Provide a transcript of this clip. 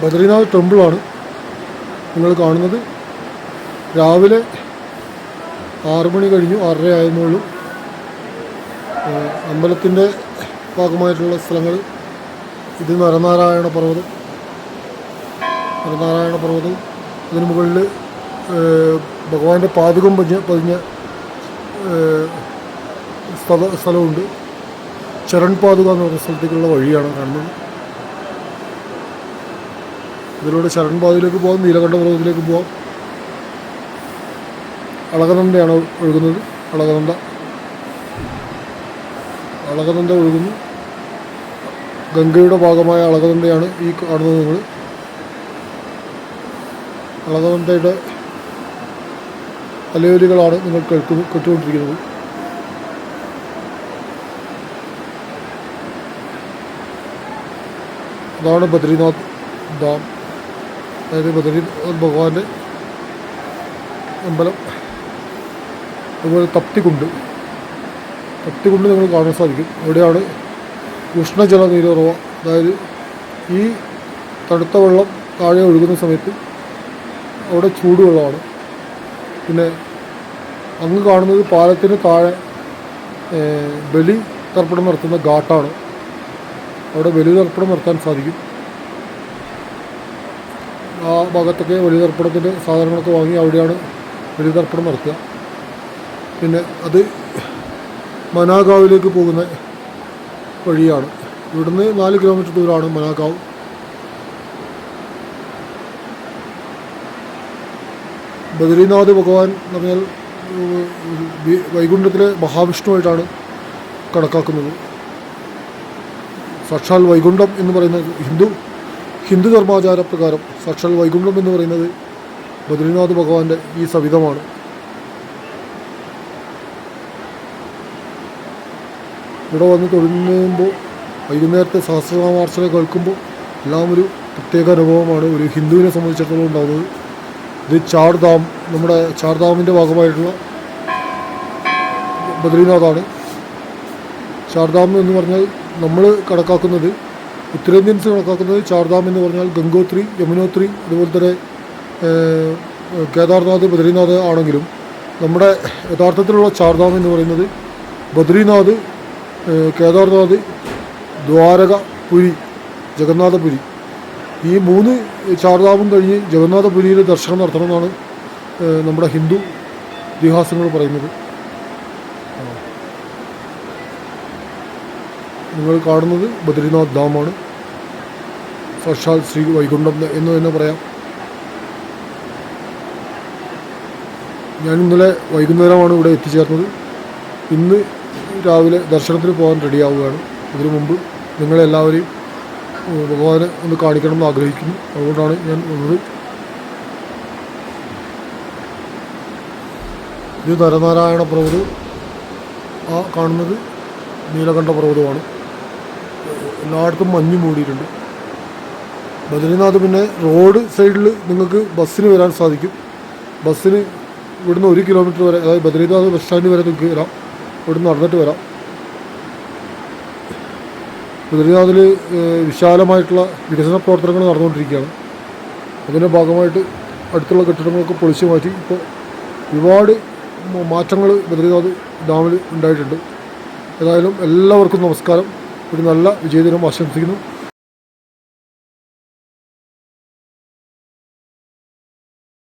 ബദ്രീനാഥ് ടെമ്പിളാണ് നിങ്ങൾ കാണുന്നത്. രാവിലെ 6 മണി കഴിഞ്ഞു, 6:30 ആയിരുന്നുള്ളൂ. അമ്പലത്തിൻ്റെ ഭാഗമായിട്ടുള്ള സ്ഥലങ്ങൾ ഇത് നരനാരായണ പർവ്വതം, അതിന് മുകളിൽ ഭഗവാന്റെ പാദുകം പതിഞ്ഞ സ്ഥലമുണ്ട്. ചരൺ പാദുക എന്ന് പറഞ്ഞ സ്ഥലത്തേക്കുള്ള വഴിയാണ് കാണുന്നത്. ഇതിലൂടെ ചരൺ പാതയിലേക്ക് പോകാം, നീലകണ്ഠ പർവ്വതത്തിലേക്ക് പോകാം. അളകനന്ദയാണ് ഒഴുകുന്നത്. അളകനന്ദ ഒഴുകുന്നു. ഗംഗയുടെ ഭാഗമായ അളകനന്ദയാണ് ഈ കാണുന്നത്. നിങ്ങൾ അളകനന്ദയുടെ അലയൊലികളാണ് നിങ്ങൾ കേട്ടുകൊണ്ടിരിക്കുന്നത്. അതാണ് ബദ്രീനാഥ് ഡാം, അതായത് ബദ്രീനാഥ് ഭഗവാന്റെ അമ്പലം. അതുപോലെ തപ്തികുണ്ട് നിങ്ങൾ കാണാൻ സാധിക്കും. ഇവിടെയാണ് ഉഷ്ണജല നീരുറവ, അതായത് ഈ തണുത്ത വെള്ളം താഴെ ഒഴുകുന്ന സമയത്ത് അവിടെ ചൂടുവെള്ളമാണ്. പിന്നെ അങ്ങ് കാണുന്നത് പാലത്തിന് താഴെ ബലി തർപ്പണം നടത്തുന്ന ഘാട്ടാണ്. അവിടെ ബലി തർപ്പണം നടത്താൻ സാധിക്കും. ആ ഭാഗത്തൊക്കെ ബലി തർപ്പണത്തിൻ്റെ സാധനങ്ങളൊക്കെ വാങ്ങി അവിടെയാണ് ബലി തർപ്പണം നടത്തുക. പിന്നെ അത് മനാഗാവിലേക്ക് പോകുന്ന വഴിയാണ്. ഇവിടുന്ന് 4 കിലോമീറ്റർ ദൂരമാണ് മനാഗാവ്. ബദ്രീനാഥ് ഭഗവാൻ എന്ന് പറഞ്ഞാൽ വൈകുണ്ഠത്തിലെ മഹാവിഷ്ണുവായിട്ടാണ് കണക്കാക്കുന്നത്. സാക്ഷാൽ വൈകുണ്ഠം എന്ന് പറയുന്നത് ഹിന്ദു ധർമാചാരപ്രകാരം സാക്ഷാൽ വൈകുണ്ഠം എന്ന് പറയുന്നത് ബദ്രീനാഥ് ഭഗവാന്റെ ഈ സവിധമാണ്. ഇവിടെ വന്ന് തൊഴുമ്പോൾ വൈകുന്നേരത്തെ സഹസ്രനാമാർച്ചന കേൾക്കുമ്പോൾ എല്ലാം ഒരു പ്രത്യേക അനുഭവമാണ് ഒരു ഹിന്ദുവിനെ സംബന്ധിച്ചിടത്തോളം ഉണ്ടാകുന്നത്. ഇത് ചാർധാം, നമ്മുടെ ചാർധാമിൻ്റെ ഭാഗമായിട്ടുള്ള ബദ്രീനാഥാണ്. ചാർധാം എന്ന് പറഞ്ഞാൽ നമ്മൾ കണക്കാക്കുന്നത്, ഉത്തരേന്ത്യൻസ് കണക്കാക്കുന്നത് ചാർധാം എന്ന് പറഞ്ഞാൽ ഗംഗോത്രി, യമുനോത്രി, അതുപോലെ തന്നെ കേദാർനാഥ്, ബദ്രീനാഥ് ആണെങ്കിലും നമ്മുടെ യഥാർത്ഥത്തിലുള്ള ചാർധാം എന്ന് പറയുന്നത് ബദ്രീനാഥ്, കേദാർനാഥ്, ദ്വാരക, പുരി, ജഗന്നാഥപുരി, ഈ 3 ചാർധാമും കഴിഞ്ഞ് ജഗന്നാഥപുരിയിൽ ദർശനം നടത്തണമെന്നാണ് നമ്മുടെ ഹിന്ദു ഇതിഹാസങ്ങൾ പറയുന്നത്. നിങ്ങൾ കാണുന്നത് ബദ്രീനാഥ് ഡാമാണ്. സാക്ഷാൽ ശ്രീ വൈകുണ്ഠം എന്ന് തന്നെ പറയാം. ഞാൻ ഇന്നലെ വൈകുന്നേരമാണ് ഇവിടെ എത്തിച്ചേർന്നത്. ഇന്ന് രാവിലെ ദർശനത്തിന് പോകാൻ റെഡിയാവുകയാണ്. അതിനു മുമ്പ് നിങ്ങളെല്ലാവരെയും ഭഗവാനെ ഒന്ന് കാണിക്കണം എന്ന് ആഗ്രഹിക്കുന്നു. അതുകൊണ്ടാണ് ഞാൻ വന്നത്. ഇത് നരനാരായണ പർവ്വതവും ആ കാണുന്നത് നീലകണ്ഠ പർവ്വതമാണ്. എല്ലായിടത്തും മഞ്ഞ് മൂടിയിട്ടുണ്ട്. ബദ്രീനാഥ് പിന്നെ റോഡ് സൈഡിൽ നിങ്ങൾക്ക് ബസ്സിന് വരാൻ സാധിക്കും. ബസ്സിന് ഇവിടുന്ന് 1 കിലോമീറ്റർ വരെ, അതായത് ബദ്രീനാഥ് ബസ് സ്റ്റാൻഡ് വരെ നിങ്ങൾക്ക് വരാം. ഇവിടുന്ന് നടന്നിട്ട് വരാം. ബദ്രീനാഥിൽ വിശാലമായിട്ടുള്ള വികസന പ്രവർത്തനങ്ങൾ നടന്നുകൊണ്ടിരിക്കുകയാണ്. അതിൻ്റെ ഭാഗമായിട്ട് അടുത്തുള്ള കെട്ടിടങ്ങളൊക്കെ പൊളിച്ചു മാറ്റി ഇപ്പോൾ ഒരുപാട് മാറ്റങ്ങൾ ബദ്രീനാഥ് ഡാമിൽ ഉണ്ടായിട്ടുണ്ട്. ഏതായാലും എല്ലാവർക്കും നമസ്കാരം. ഒരു നല്ല വിജയദിനം ആശംസിക്കുന്നു.